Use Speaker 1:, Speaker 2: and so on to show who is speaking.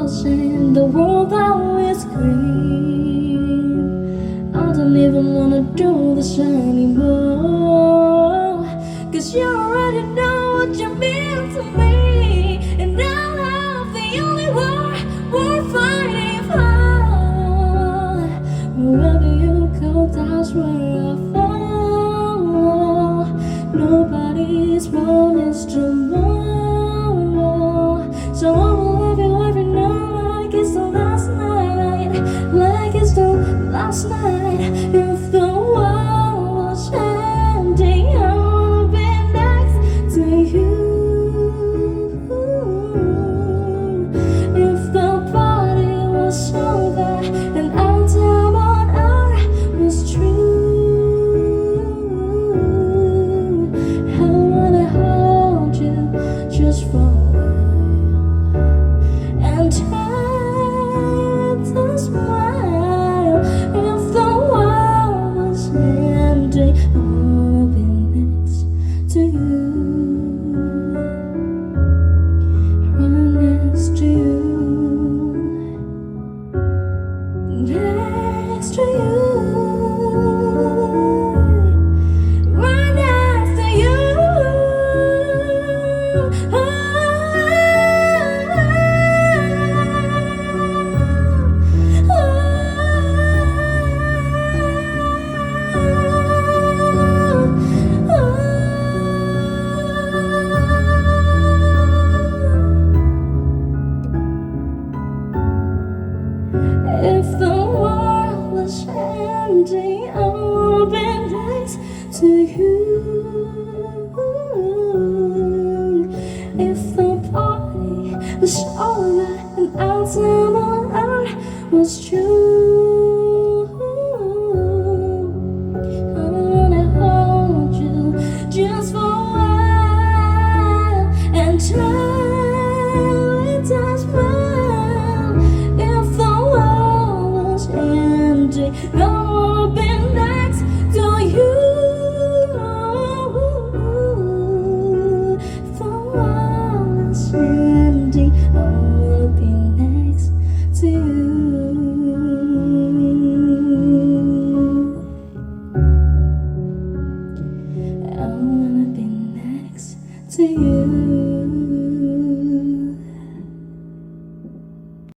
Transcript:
Speaker 1: was in the world that was green. I don't even wanna do this anymore, 'cause you already know what you mean to me. And now I'm the only war we're fighting for. Wherever you go, that's where I fall. Nobody's promised tomorrow, so I'ma love you every night like it's the last night, like it's the last night. If the world was ending, I wanna be next to you. If the party was over and our time on earth was true, I wanna hold you just for a while and try to smile. If the world was ending, I wanna be next to you, right next to you, next to you, right next to you. If the world was ending, I wanna be next to you. If the party was over and our time on earth was true, I wanna hold you just for a while and try to smile. If the world was ending, I wanna be next to you. If the world was ending, I wanna be next to you. I wanna be next to you.